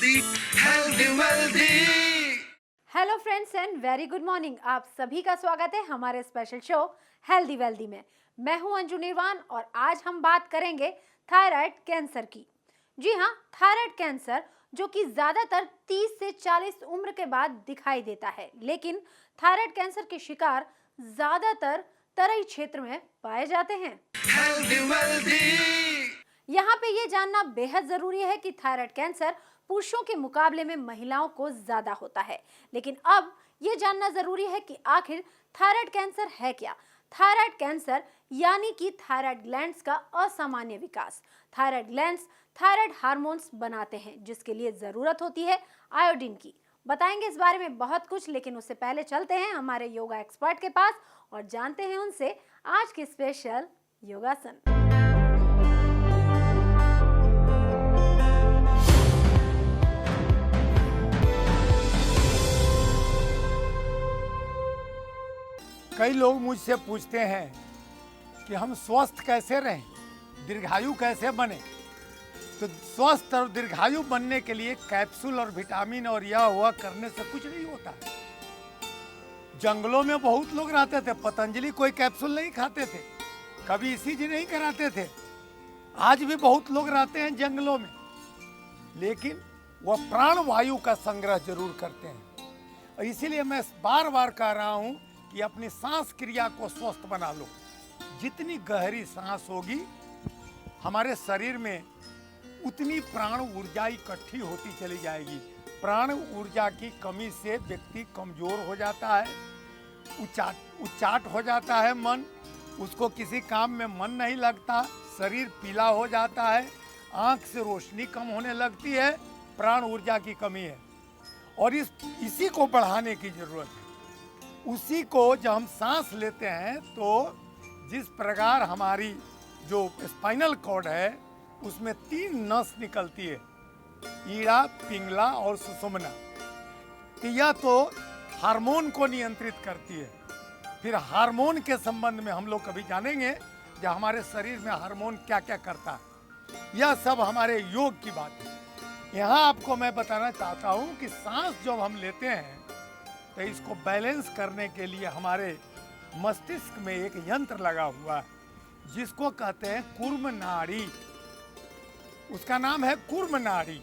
Healthy healthy wealthy. Hello friends and very good morning. आप सभी का स्वागत है हमारे स्पेशल शो हेल्दी वेल्दी में। मैं हूं अंजू निर्वाण और आज हम बात करेंगे थायराइड कैंसर की। जी हाँ, थायराइड कैंसर जो कि ज्यादातर 30 से 40 उम्र के बाद दिखाई देता है, लेकिन थायराइड कैंसर के शिकार ज्यादातर तराई क्षेत्र में पाए जाते हैं। Healthy wealthy. यहाँ पे ये जानना बेहद जरूरी है कि थायराइड कैंसर पुरुषों के मुकाबले में महिलाओं को ज्यादा होता है, लेकिन अब ये जानना जरूरी है कि आखिर थायराइड कैंसर है क्या। थायराइड कैंसर यानी कि थायराइड ग्लैंड्स का असामान्य विकास। थायराइड ग्लैंड्स थायराइड हार्मोन्स बनाते हैं जिसके लिए जरूरत होती है आयोडीन की। बताएंगे इस बारे में बहुत कुछ, लेकिन उससे पहले चलते हैं हमारे योगा एक्सपर्ट के पास और जानते हैं उनसे आज के स्पेशल योगासन। कई लोग मुझसे पूछते हैं कि हम स्वस्थ कैसे रहें, दीर्घायु कैसे बने। तो स्वस्थ और दीर्घायु बनने के लिए कैप्सूल और विटामिन और यह हुआ करने से कुछ नहीं होता। जंगलों में बहुत लोग रहते थे, पतंजलि कोई कैप्सूल नहीं खाते थे, कभी ईसीजी नहीं कराते थे। आज भी बहुत लोग रहते हैं जंगलों में, लेकिन वह प्राण वायु का संग्रह जरूर करते हैं। और इसीलिए मैं बार बार कह रहा हूं कि अपनी सांस क्रिया को स्वस्थ बना लो। जितनी गहरी सांस होगी हमारे शरीर में, उतनी प्राण ऊर्जा इकट्ठी होती चली जाएगी। प्राण ऊर्जा की कमी से व्यक्ति कमजोर हो जाता है, उचाट हो जाता है मन, उसको किसी काम में मन नहीं लगता, शरीर पीला हो जाता है, आंख से रोशनी कम होने लगती है। प्राण ऊर्जा की कमी है और इसी को बढ़ाने की जरूरत है। उसी को जब हम सांस लेते हैं तो जिस प्रकार हमारी जो स्पाइनल कॉर्ड है उसमें 3 नस निकलती है, ईड़ा, पिंगला और सुषुम्ना। तो यह तो हार्मोन को नियंत्रित करती है। फिर हार्मोन के संबंध में हम लोग कभी जानेंगे जो हमारे शरीर में हार्मोन क्या क्या करता है। यह सब हमारे योग की बात है। यहाँ आपको मैं बताना चाहता हूँ कि सांस जब हम लेते हैं तो इसको बैलेंस करने के लिए हमारे मस्तिष्क में एक यंत्र लगा हुआ है जिसको कहते हैं कूर्म नाड़ी। उसका नाम है कूर्म नाड़ी।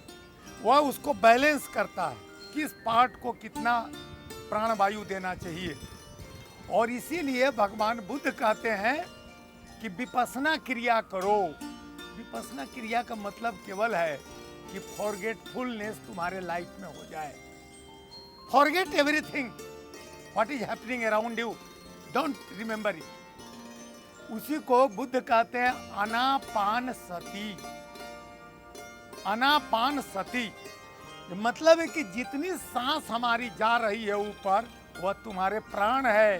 वह उसको बैलेंस करता है, किस पार्ट को कितना प्राणवायु देना चाहिए। और इसीलिए भगवान बुद्ध कहते हैं कि विपස්සना क्रिया करो। विपස්සना क्रिया का मतलब केवल है कि फॉरगेटफुलनेस तुम्हारे लाइफ में हो जाए। Forget everything what is happening around you, don't remember it। उसी को बुद्ध कहते हैं आनापान सती। आनापान सती मतलब है कि जितनी सांस हमारी जा रही है ऊपर, वह तुम्हारे प्राण है।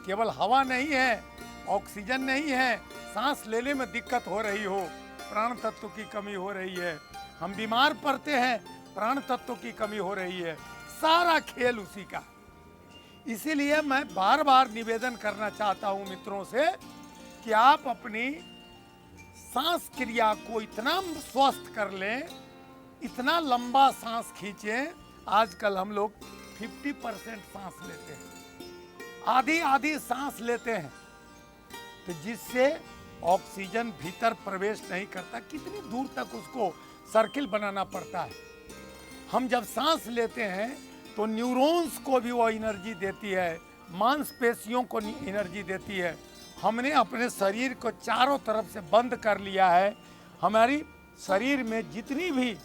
केवल हवा नहीं है, ऑक्सीजन नहीं है। सांस लेने में दिक्कत हो रही हो, प्राण तत्व की कमी हो रही है, हम बीमार पड़ते हैं, प्राण तत्व की कमी हो रही है। सारा खेल उसी का। इसीलिए मैं बार बार निवेदन करना चाहता हूं मित्रों से कि आप अपनी सांस क्रिया को इतना स्वस्थ कर लें, इतना लंबा सांस खींचें। आजकल हम लोग 50% सांस लेते हैं, आधी आधी सांस लेते हैं, तो जिससे ऑक्सीजन भीतर प्रवेश नहीं करता। कितनी दूर तक उसको सर्किल बनाना पड़ता है। हम जब सांस लेते हैं तो न्यूरॉन्स को भी वो एनर्जी देती है, मांसपेशियों को एनर्जी देती है। हमने अपने शरीर को चारों तरफ से बंद कर लिया है। हमारी शरीर में जितनी भी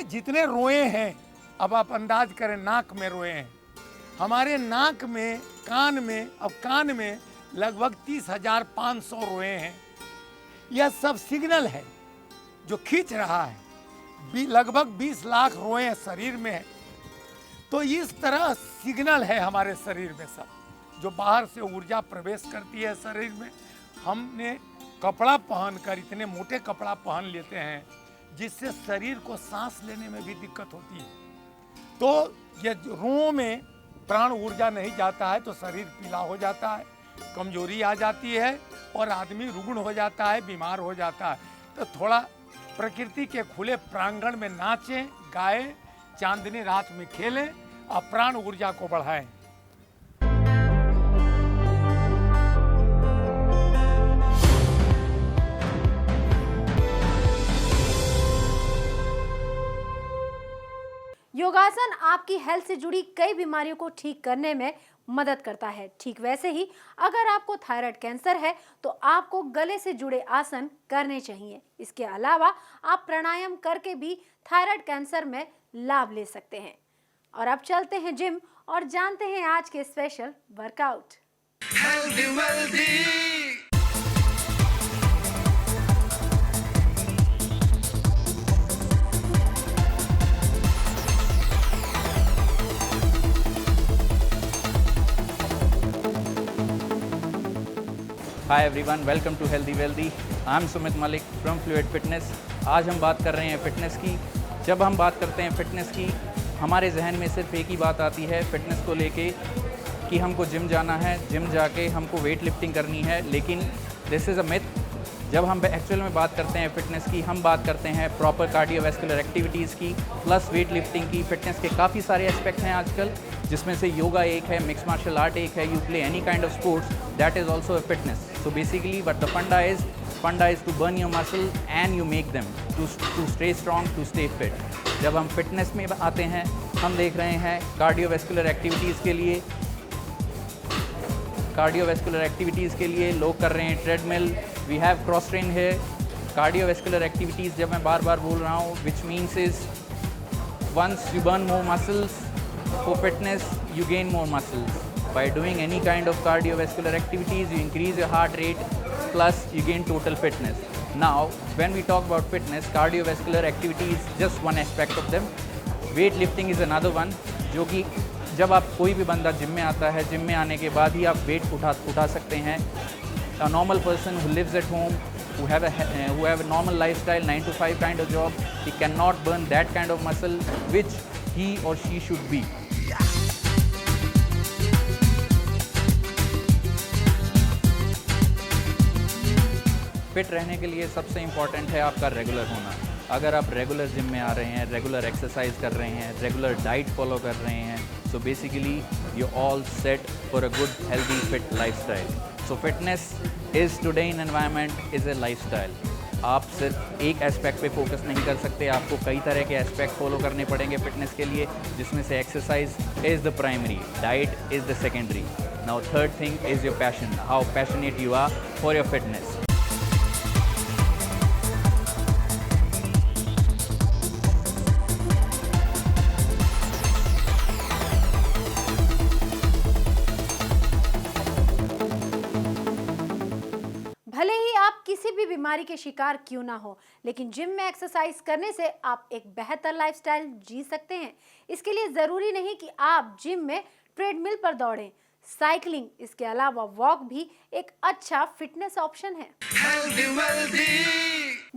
जितने रोए हैं, अब आप अंदाज करें नाक में रोए हैं, हमारे नाक में, कान में, अब कान में लगभग 30,500 रोए हैं। यह सब सिग्नल है जो खींच रहा है। लगभग 20 लाख रोए शरीर में है। तो इस तरह सिग्नल है हमारे शरीर में सब, जो बाहर से ऊर्जा प्रवेश करती है शरीर में। हमने कपड़ा पहनकर, इतने मोटे कपड़ा पहन लेते हैं जिससे शरीर को सांस लेने में भी दिक्कत होती है। तो ये रुओं में प्राण ऊर्जा नहीं जाता है तो शरीर पीला हो जाता है, कमजोरी आ जाती है और आदमी रुग्ण हो जाता है, बीमार हो जाता है। तो थोड़ा प्रकृति के खुले प्रांगण में नाचें, गाएं, चांदनी रात में खेलें, अप्राण ऊर्जा को बढ़ाएं। योगासन आपकी हेल्थ से जुड़ी कई बीमारियों को ठीक करने में मदद करता है। ठीक वैसे ही अगर आपको थायराइड कैंसर है तो आपको गले से जुड़े आसन करने चाहिए। इसके अलावा आप प्राणायाम करके भी थायराइड कैंसर में लाभ ले सकते हैं। और अब चलते हैं जिम और जानते हैं आज के special workout. healthy wealthy. Hi everyone, welcome to Healthy Wealthy. I'm Sumit Malik from Fluid Fitness. आज हम बात कर रहे हैं फ़िटनेस की। जब हम बात करते हैं फ़िटनेस की, हमारे जहन में सिर्फ एक ही बात आती है फ़िटनेस को लेके कि हमको जिम जाना है, जिम जाके हमको वेट लिफ्टिंग करनी है। लेकिन दिस इज़ अ मिथ। जब हम एक्चुअल में बात करते हैं फ़िटनेस की, हम बात करते हैं प्रॉपर कार्डियोवैस्कुलर एक्टिविटीज़ की प्लस वेट लिफ्टिंग की। फ़िटनेस के काफ़ी सारे एस्पेक्ट हैं आजकल, जिसमें से योगा एक है, मिक्स मार्शल आर्ट एक है, you play any kind of sports, that is also a fitness. So basically what the funda is to burn your muscle and you make them to stay strong, to stay fit. जब हम fitness में आते हैं, हम देख रहे हैं cardiovascular activities के लिए लोग कर रहे हैं treadmill. We have cross train है। कार्डियोवैस्कुलर एक्टिविटीज़ जब मैं बार बार बोल रहा हूँ, which means is once you burn more muscles for fitness, you gain more muscles. By doing any kind of cardiovascular activities, you increase your heart rate, plus you gain total fitness. Now, when we talk about fitness, cardiovascular activity is just one aspect of them. Weight lifting is another one, जो कि जब आप कोई भी बंदा gym में आता है, जिम में आने के बाद ही आप वेट उठा सकते हैं। A normal person who lives at home, who have a normal lifestyle, 9 to 5 kind of job, he cannot burn that kind of muscle which he or she should be. Fit रहने के लिए सबसे important है आपका regular होना। अगर आप regular gym में आ रहे हैं, रेगुलर एक्सरसाइज कर रहे हैं, रेगुलर डाइट फॉलो कर रहे हैं, so basically you all set for a good healthy fit lifestyle. So fitness is today in environment is a lifestyle. आप सिर्फ एक एस्पेक्ट पे फोकस नहीं कर सकते, आपको कई तरह के एस्पेक्ट फॉलो करने पड़ेंगे फिटनेस के लिए, जिसमें से exercise is the primary, diet is the secondary. Now third thing is your passion, how passionate you are for your fitness. भले ही आप किसी भी बीमारी के शिकार क्यों ना हो, लेकिन जिम में एक्सरसाइज करने से आप एक बेहतर लाइफस्टाइल जी सकते हैं। इसके लिए ज़रूरी नहीं कि आप जिम में ट्रेडमिल पर दौड़ें। साइकिलिंग, इसके अलावा वॉक भी एक अच्छा फिटनेस ऑप्शन है। healthy wealthy.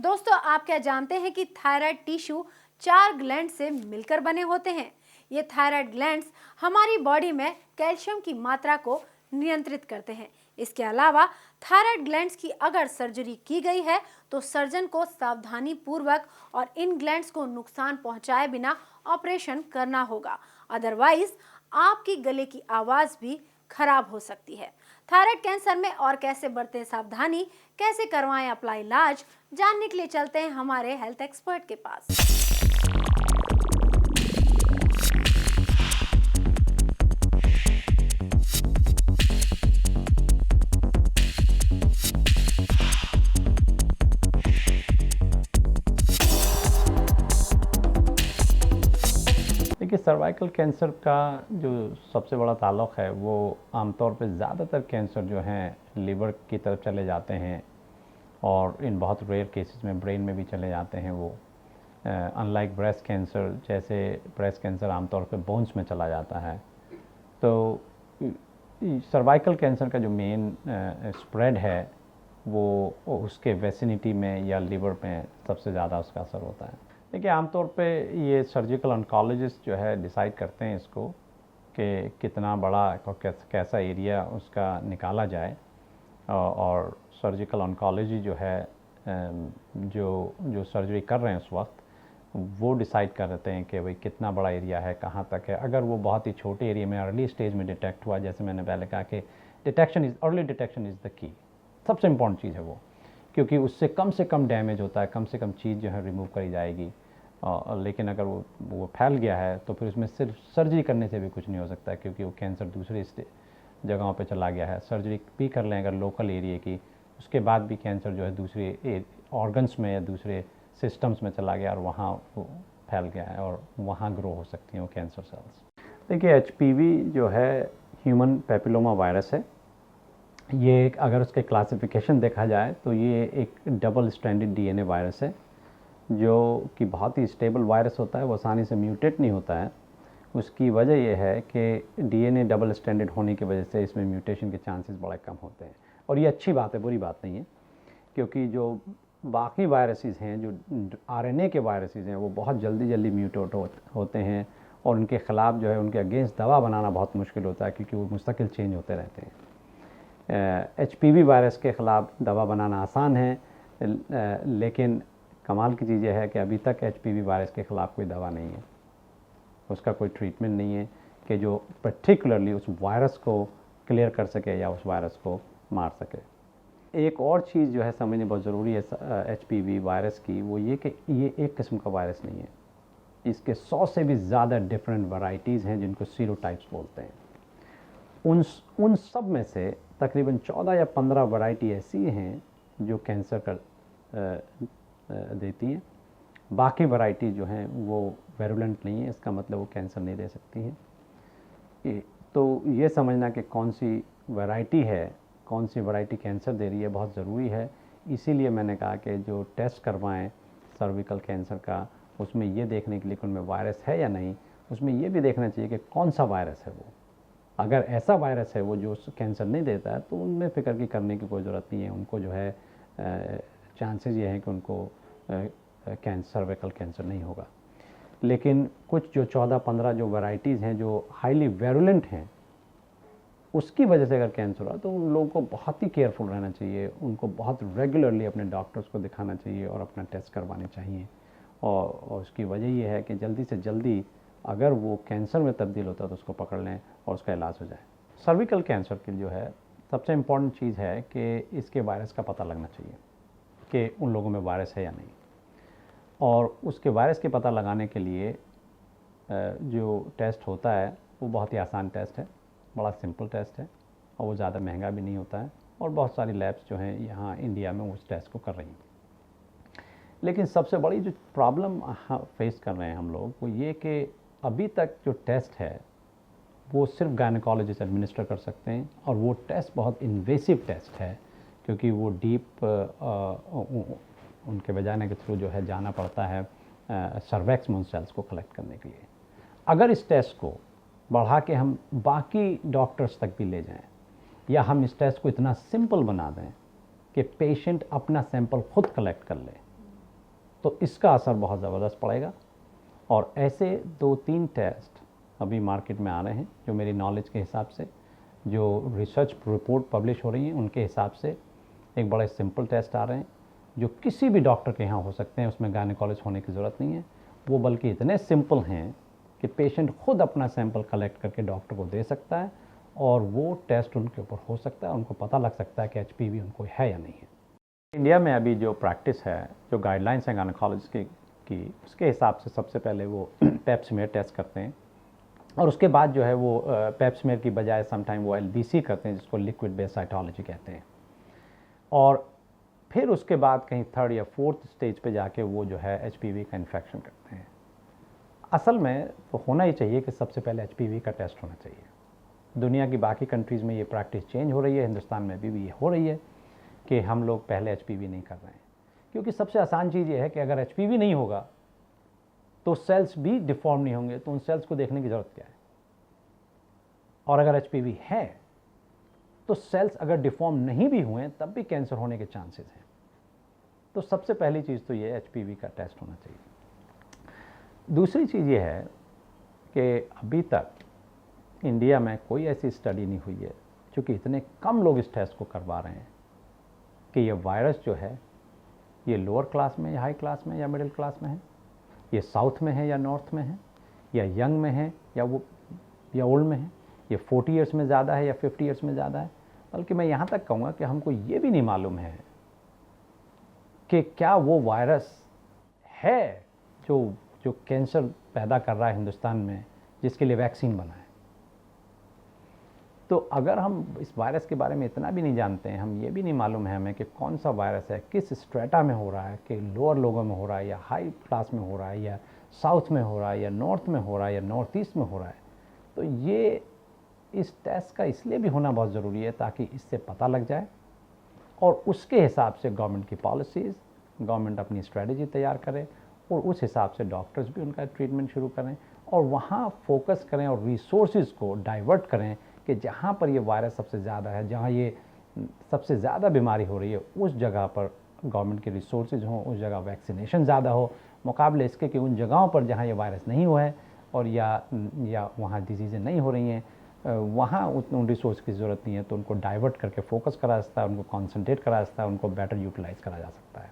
दोस्तों, आप क्या जानते हैं कि थायराइड टिश्यू 4 ग्लैंड से मिलकर बने होते हैं। ये थायराइड ग्लैंड्स हमारी बॉडी में कैल्शियम की मात्रा को नियंत्रित करते हैं। इसके अलावा थायराइड ग्लैंड्स की अगर सर्जरी की गई है तो सर्जन को सावधानी पूर्वक और इन ग्लैंड्स को नुकसान पहुंचाए बिना ऑपरेशन करना होगा, अदरवाइज आपकी गले की आवाज़ भी खराब हो सकती है। थायराइड कैंसर में और कैसे बरतें सावधानी, कैसे करवाएं अपना इलाज, जानने के लिए चलते हैं हमारे हेल्थ एक्सपर्ट के पास। देखिए, सर्वाइकल कैंसर का जो सबसे बड़ा ताल्लुक़ है वो आमतौर पे ज़्यादातर कैंसर जो हैं लीवर की तरफ चले जाते हैं और इन बहुत रेयर केसेस में ब्रेन में भी चले जाते हैं। वो अनलाइक ब्रेस्ट कैंसर, जैसे ब्रेस्ट कैंसर आमतौर पे बोन्स में चला जाता है, तो सर्वाइकल कैंसर का जो मेन स्प्रेड है वो उसके वेसिनिटी में या लीवर में सबसे ज़्यादा उसका असर होता है। देखिए, आमतौर पे ये सर्जिकल ऑन्कोलॉजिस्ट जो है डिसाइड करते हैं इसको कि कितना बड़ा और कैसा एरिया उसका निकाला जाए, और सर्जिकल ऑन्कोलॉजी जो है जो सर्जरी कर रहे हैं उस वक्त वो डिसाइड कर देते हैं कि भाई कितना बड़ा एरिया है, कहाँ तक है। अगर वो बहुत ही छोटे एरिया में अर्ली स्टेज में डिटेक्ट हुआ, जैसे मैंने पहले कहा कि early detection is the key, सबसे इम्पॉर्टेंट चीज़ है वो, क्योंकि उससे कम डैमेज होता है, कम से कम चीज़ जो है रिमूव करी जाएगी। लेकिन अगर वो फैल गया है तो फिर उसमें सिर्फ सर्जरी करने से भी कुछ नहीं हो सकता, क्योंकि वो कैंसर दूसरी जगहों पे चला गया है। सर्जरी भी कर लें अगर लोकल एरिया की, उसके बाद भी कैंसर जो है दूसरे ऑर्गन्स में या दूसरे सिस्टम्स में चला गया और वहाँ वो फैल गया है और वहाँ ग्रो हो सकती हैं वो कैंसर सेल्स। देखिए, एचपीवी जो है ह्यूमन पैपिलोमा वायरस है। ये अगर उसके क्लासिफिकेशन देखा जाए तो ये एक डबल स्ट्रैंडेड डीएनए वायरस है, जो कि बहुत ही स्टेबल वायरस होता है, वो आसानी से म्यूटेट नहीं होता है। उसकी वजह यह है कि डीएनए डबल स्ट्रैंडेड होने की वजह से इसमें म्यूटेशन के चांसेस बड़े कम होते हैं, और ये अच्छी बात है, बुरी बात नहीं है, क्योंकि जो बाकी वायरसेस हैं, जो आरएनए के वायरसेस हैं, वो बहुत जल्दी म्यूटेट होते हैं और उनके ख़िलाफ़ जो है उनके अगेंस्ट दवा बनाना बहुत मुश्किल होता है, क्योंकि वो मुस्तकिल चेंज होते रहते हैं। एचपीवी वायरस के ख़िलाफ़ दवा बनाना आसान है, लेकिन कमाल की चीज़ यह है कि अभी तक एचपीवी वायरस के ख़िलाफ़ कोई दवा नहीं है, उसका कोई ट्रीटमेंट नहीं है कि जो पर्टिकुलरली उस वायरस को क्लियर कर सके या उस वायरस को मार सके। एक और चीज़ जो है समझनी बहुत ज़रूरी है एचपीवी वायरस की, वो ये कि ये एक किस्म का वायरस नहीं है, इसके 100 से भी ज़्यादा डिफरेंट वैरायटीज़ हैं जिनको सीरोटाइप्स बोलते हैं। उन सब में से तकरीबन 14 या 15 वैरायटी ऐसी हैं जो कैंसर कर देती हैं। बाकी वैरायटी जो हैं वो वेरुलेंट नहीं है, इसका मतलब वो कैंसर नहीं दे सकती हैं। तो ये समझना कि कौन सी वैरायटी है, कौन सी वैरायटी कैंसर दे रही है, बहुत ज़रूरी है। इसीलिए मैंने कहा कि जो टेस्ट करवाएं सर्विकल कैंसर का, उसमें ये देखने के लिए कि उनमें वायरस है या नहीं, उसमें ये भी देखना चाहिए कि कौन सा वायरस है वो। अगर ऐसा वायरस है वो जो कैंसर नहीं देता है, तो उनमें फ़िक्र की करने की कोई ज़रूरत नहीं है। उनको जो है चांसेस ये हैं कि उनको सर्विकल कैंसर नहीं होगा। लेकिन कुछ जो 14-15 जो वैरायटीज़ हैं जो हाईली वेरुलेंट हैं, उसकी वजह से अगर कैंसर हुआ तो उन लोगों को बहुत ही केयरफुल रहना चाहिए, उनको बहुत रेगुलरली अपने डॉक्टर्स को दिखाना चाहिए और अपना टेस्ट करवाने चाहिए। और उसकी वजह ये है कि जल्दी से जल्दी अगर वो कैंसर में तब्दील होता है तो उसको पकड़ लें और उसका इलाज हो जाए। सर्विकल कैंसर की जो है सबसे इम्पॉर्टेंट चीज़ है कि इसके वायरस का पता लगना चाहिए कि उन लोगों में वायरस है या नहीं। और उसके वायरस के पता लगाने के लिए जो टेस्ट होता है वो बहुत ही आसान टेस्ट है, बड़ा सिंपल टेस्ट है, और वो ज़्यादा महंगा भी नहीं होता है, और बहुत सारी लैब्स जो हैं यहाँ इंडिया में उस टेस्ट को कर रही हैं। लेकिन सबसे बड़ी जो प्रॉब्लम फेस कर रहे हैं हम लोग वो ये कि अभी तक जो टेस्ट है वो सिर्फ गायनेकोलॉजिस्ट एडमिनिस्टर कर सकते हैं, और वो टेस्ट बहुत इन्वेसिव टेस्ट है, क्योंकि वो डीप उनके वजाना के थ्रू जो है जाना पड़ता है सर्वैक्स मून सेल्स को कलेक्ट करने के लिए। अगर इस टेस्ट को बढ़ा के हम बाकी डॉक्टर्स तक भी ले जाएं, या हम इस टेस्ट को इतना सिंपल बना दें कि पेशेंट अपना सैंपल खुद कलेक्ट कर ले, तो इसका असर बहुत ज़बरदस्त पड़ेगा। और ऐसे 2-3 टेस्ट अभी मार्केट में आ रहे हैं जो मेरी नॉलेज के हिसाब से, जो रिसर्च रिपोर्ट पब्लिश हो रही हैं उनके हिसाब से एक बड़े सिंपल टेस्ट आ रहे हैं जो किसी भी डॉक्टर के यहाँ हो सकते हैं, उसमें गायनेकोलॉजिस्ट होने की ज़रूरत नहीं है। वो बल्कि इतने सिंपल हैं कि पेशेंट खुद अपना सैंपल कलेक्ट करके डॉक्टर को दे सकता है, और वो टेस्ट उनके ऊपर हो सकता है, उनको पता लग सकता है कि एचपीवी उनको है या नहीं है। इंडिया में अभी जो प्रैक्टिस है, जो गाइडलाइंस हैं गायनेकोलॉजिस्ट की, उसके हिसाब से सबसे पहले वो पेप स्मीयर टेस्ट करते हैं, और उसके बाद जो है वो पेप स्मीयर की बजाय समटाइम वो एलबीसी करते हैं, जिसको लिक्विड बेस्ड साइटोलॉजी कहते हैं। और फिर उसके बाद कहीं 3rd या 4th स्टेज पे जाके वो जो है एचपीवी का इन्फेक्शन करते हैं। असल में तो होना ही चाहिए कि सबसे पहले एचपीवी का टेस्ट होना चाहिए। दुनिया की बाकी कंट्रीज़ में ये प्रैक्टिस चेंज हो रही है, हिंदुस्तान में भी ये हो रही है कि हम लोग पहले एचपीवी नहीं कर रहे हैं, क्योंकि सबसे आसान चीज़ ये है कि अगर एचपीवी नहीं होगा तो सेल्स भी डिफॉर्म नहीं होंगे, तो उन सेल्स को देखने की ज़रूरत क्या है। और अगर एचपीवी है तो सेल्स अगर डिफॉर्म नहीं भी हुए तब भी कैंसर होने के चांसेस हैं। तो सबसे पहली चीज़ तो ये एचपीवी का टेस्ट होना चाहिए। दूसरी चीज़ ये है कि अभी तक इंडिया में कोई ऐसी स्टडी नहीं हुई है, चूँकि इतने कम लोग इस टेस्ट को करवा रहे हैं, कि ये वायरस जो है ये लोअर क्लास में या हाई क्लास में या मिडिल क्लास में है, ये साउथ में है या नॉर्थ में है, या यंग में है या ओल्ड में है, ये 40 ईयर्स में ज़्यादा है या 50 ईयर्स में ज़्यादा है। बल्कि मैं यहाँ तक कहूँगा कि हमको ये भी नहीं मालूम है कि क्या वो वायरस है जो कैंसर पैदा कर रहा है हिंदुस्तान में, जिसके लिए वैक्सीन बना है। तो अगर हम इस वायरस के बारे में इतना भी नहीं जानते हैं, हम ये भी नहीं मालूम है हमें कि कौन सा वायरस है, किस स्ट्रेटा में हो रहा है, कि लोअर लोगों में हो रहा है या हाई क्लास में हो रहा है या साउथ में हो रहा है या नॉर्थ में हो रहा है या नॉर्थ ईस्ट में हो रहा है, तो ये इस टेस्ट का इसलिए भी होना बहुत ज़रूरी है ताकि इससे पता लग जाए और उसके हिसाब से गवर्नमेंट की पॉलिसीज़, गवर्नमेंट अपनी स्ट्रेटजी तैयार करे और उस हिसाब से डॉक्टर्स भी उनका ट्रीटमेंट शुरू करें और वहाँ फोकस करें और रिसोर्सेज को डाइवर्ट करें कि जहाँ पर ये वायरस सबसे ज़्यादा है, जहाँ ये सबसे ज़्यादा बीमारी हो रही है, उस जगह पर गवर्नमेंट के रिसोर्सेज हों, उस जगह वैक्सीनेशन ज़्यादा हो, मुकाबले इसके कि उन जगहों पर जहाँ ये वायरस नहीं हुआ है और या वहाँ डिजीज़ें नहीं हो रही हैं, वहाँ उन रिसोर्स की ज़रूरत नहीं है, तो उनको डाइवर्ट करके फोकस करा जा सकता है, उनको कॉन्सेंट्रेट करा जा सकता है, उनको बेटर यूटिलाइज़ करा जा सकता है।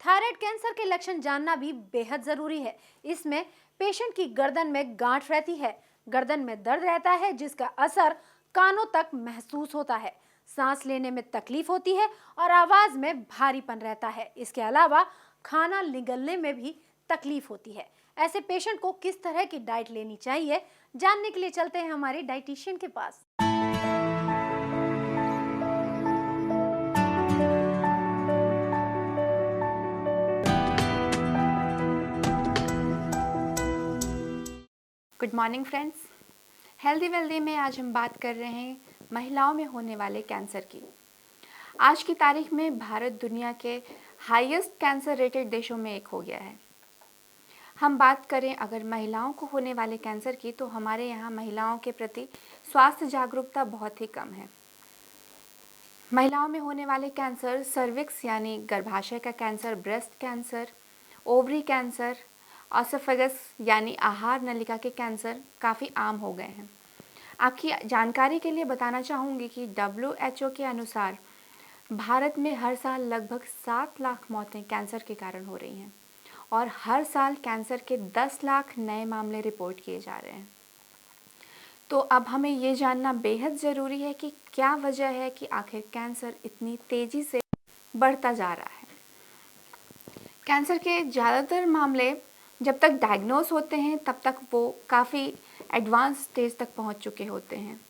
थायराइड कैंसर के लक्षण जानना भी बेहद जरूरी है। इसमें पेशेंट की गर्दन में गांठ रहती है, गर्दन में दर्द रहता है जिसका असर कानों तक महसूस होता है, सांस लेने में तकलीफ होती है और आवाज में भारीपन रहता है। इसके अलावा खाना निगलने में भी तकलीफ होती है। ऐसे पेशेंट को किस तरह की डाइट लेनी चाहिए, जानने के लिए चलते हैं हमारे डाइटिशियन के पास। Good morning friends, healthy wealthy में आज हम बात कर रहे हैं महिलाओं में होने वाले कैंसर की। आज की तारीख में भारत दुनिया के हाईएस्ट कैंसर रेटेड देशों में एक हो गया है। हम बात करें अगर महिलाओं को होने वाले कैंसर की, तो हमारे यहाँ महिलाओं के प्रति स्वास्थ्य जागरूकता बहुत ही कम है। महिलाओं में होने वाले कैंसर सर्विक्स यानी गर्भाशय का cancer, breast cancer, ovary cancer, oesophagus यानी आहार नलिका के कैंसर काफ़ी आम हो गए हैं। आपकी जानकारी के लिए बताना चाहूँगी कि WHO के अनुसार भारत में हर साल लगभग 7 लाख मौतें कैंसर के कारण हो रही हैं और हर साल कैंसर के 10 लाख नए मामले रिपोर्ट किए जा रहे हैं। तो अब हमें ये जानना बेहद ज़रूरी है कि क्या वजह है कि आखिर कैंसर इतनी तेज़ी से बढ़ता जा रहा है। कैंसर के ज़्यादातर मामले जब तक डायग्नोस होते हैं तब तक वो काफ़ी एडवांस स्टेज तक पहुंच चुके होते हैं।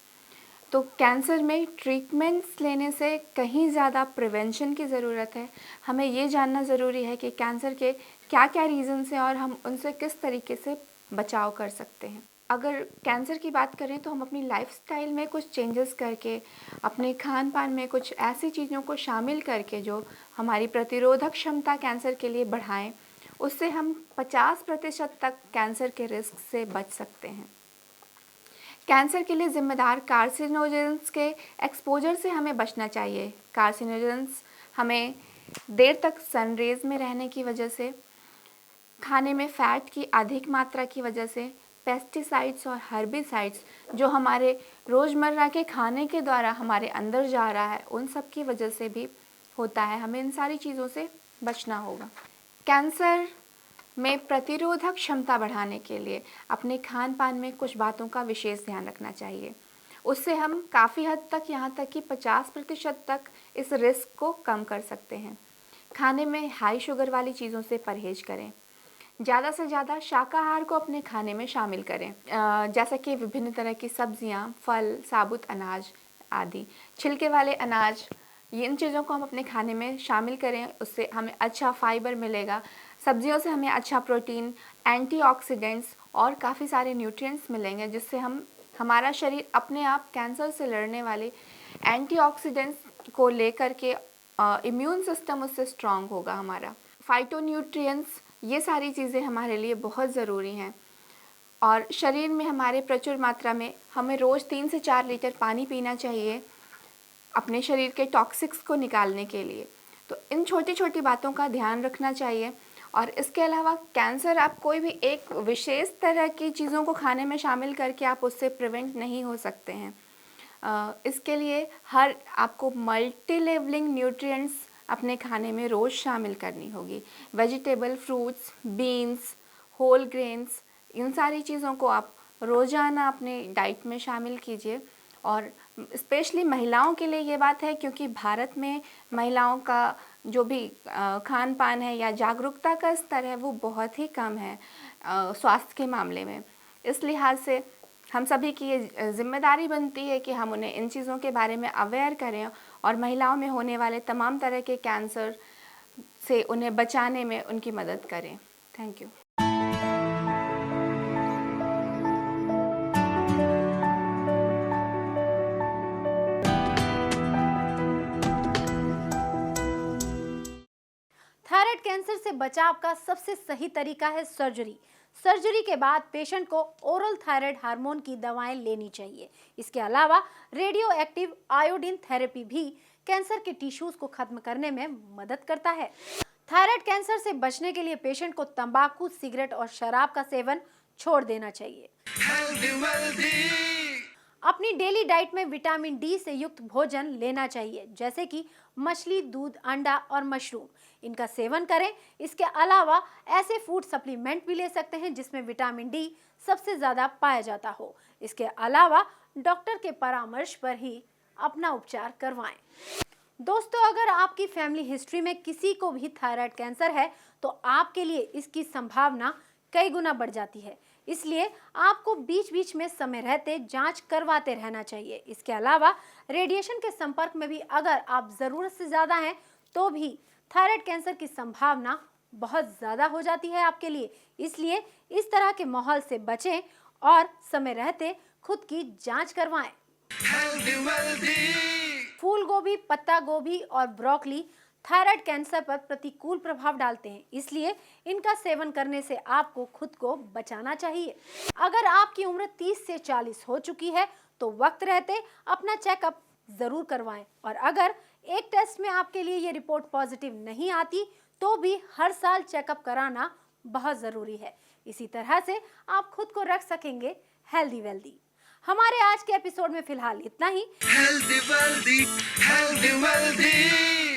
तो कैंसर में ट्रीटमेंट्स लेने से कहीं ज़्यादा प्रिवेंशन की ज़रूरत है। हमें ये जानना ज़रूरी है कि कैंसर के क्या क्या रीज़न्स हैं और हम उनसे किस तरीके से बचाव कर सकते हैं। अगर कैंसर की बात करें तो हम अपनी लाइफस्टाइल में कुछ चेंजेस करके, अपने खान पान में कुछ ऐसी चीज़ों को शामिल करके जो हमारी प्रतिरोधक क्षमता कैंसर के लिए बढ़ाएं, उससे हम 50% तक कैंसर के रिस्क से बच सकते हैं। कैंसर के लिए जिम्मेदार कार्सिनोजेंस के एक्सपोजर से हमें बचना चाहिए। कार्सिनोजेंस हमें देर तक सनरेज में रहने की वजह से, खाने में फ़ैट की अधिक मात्रा की वजह से, पेस्टिसाइड्स और हर्बिसाइड्स जो हमारे रोज़मर्रा के खाने के द्वारा हमारे अंदर जा रहा है, उन सब की वजह से भी होता है। हमें इन सारी चीज़ों से बचना होगा। कैंसर में प्रतिरोधक क्षमता बढ़ाने के लिए अपने खान पान में कुछ बातों का विशेष ध्यान रखना चाहिए। उससे हम काफ़ी हद तक, यहाँ तक कि 50% तक इस रिस्क को कम कर सकते हैं। खाने में हाई शुगर वाली चीज़ों से परहेज करें। ज़्यादा से ज़्यादा शाकाहार को अपने खाने में शामिल करें, जैसा कि विभिन्न तरह की सब्जियां, फल, साबुत अनाज आदि, छिलके वाले अनाज, इन चीज़ों को हम अपने खाने में शामिल करें। उससे हमें अच्छा फाइबर मिलेगा। सब्जियों से हमें अच्छा प्रोटीन, एंटीऑक्सीडेंट्स और काफ़ी सारे न्यूट्रिएंट्स मिलेंगे, जिससे हमारा शरीर अपने आप कैंसर से लड़ने वाले एंटीऑक्सीडेंट्स को लेकर के इम्यून सिस्टम उससे स्ट्रांग होगा हमारा। फाइटोन्यूट्रिएंट्स, ये सारी चीज़ें हमारे लिए बहुत ज़रूरी हैं। और शरीर में हमारे प्रचुर मात्रा में हमें रोज़ 3 से 4 लीटर पानी पीना चाहिए। अपने शरीर के टॉक्सिक्स को निकालने के लिए। तो इन छोटी छोटी बातों का ध्यान रखना चाहिए। और इसके अलावा कैंसर आप कोई भी एक विशेष तरह की चीज़ों को खाने में शामिल करके आप उससे प्रिवेंट नहीं हो सकते हैं। इसके लिए आपको मल्टी लेवलिंग न्यूट्रिएंट्स अपने खाने में रोज़ शामिल करनी होगी। Vegetable, fruits, beans, whole grains, इन सारी चीज़ों को आप रोज़ाना अपने डाइट में शामिल कीजिए। और स्पेशली महिलाओं के लिए ये बात है क्योंकि भारत में महिलाओं का जो भी खान पान है या जागरूकता का स्तर है वो बहुत ही कम है स्वास्थ्य के मामले में। इस लिहाज से हम सभी की ये जिम्मेदारी बनती है कि हम उन्हें इन चीज़ों के बारे में अवेयर करें और महिलाओं में होने वाले तमाम तरह के कैंसर से उन्हें बचाने में उनकी मदद करें। Thank you. थायराइड कैंसर से बचाव का सबसे सही तरीका है सर्जरी। सर्जरी के बाद पेशेंट को ओरल थायराइड हार्मोन की दवाएं लेनी चाहिए। इसके अलावा रेडियो एक्टिव आयोडीन थेरेपी भी कैंसर के टिश्यूज को खत्म करने में मदद करता है। थायराइड कैंसर से बचने के लिए पेशेंट को तंबाकू, सिगरेट और शराब का सेवन छोड़ देना चाहिए। Healthy wealthy. अपनी डेली डाइट में विटामिन डी से युक्त भोजन लेना चाहिए, जैसे कि मछली, दूध, अंडा और मशरूम। इनका सेवन करें। इसके अलावा ऐसे फूड सप्लीमेंट भी ले सकते हैं जिसमें विटामिन डी सबसे ज़्यादा पाया जाता हो। इसके अलावा डॉक्टर के परामर्श पर ही अपना उपचार करवाएं। दोस्तों, अगर आपकी फैमिली हिस्ट्री में किसी को भी थायराइड कैंसर है तो आपके लिए इसकी संभावना कई गुना बढ़ जाती है। इसलिए आपको बीच बीच में समय रहते जांच करवाते रहना चाहिए। इसके अलावा रेडिएशन के संपर्क में भी अगर आप ज़रूरत से ज़्यादा हैं तो भी थायराइड कैंसर की संभावना बहुत ज़्यादा हो जाती है आपके लिए। इसलिए इस तरह के माहौल से बचें और समय रहते खुद की जांच करवाएं। Healthy wealthy. फूल गोभी, पत्ता गोभी और ब्रोकली थायराइड कैंसर पर प्रतिकूल प्रभाव डालते हैं, इसलिए इनका सेवन करने से आपको खुद को बचाना चाहिए। अगर आपकी उम्र 30 से 40 हो चुकी है तो वक्त रहते अपना चेकअप जरूर करवाएं। और अगर एक टेस्ट में आपके लिए ये रिपोर्ट पॉजिटिव नहीं आती तो भी हर साल चेकअप कराना बहुत ज़रूरी है। इसी तरह से आप खुद को रख सकेंगे हेल्दी वेल्दी। हमारे आज के एपिसोड में फिलहाल इतना ही। Healthy wealthy, healthy wealthy.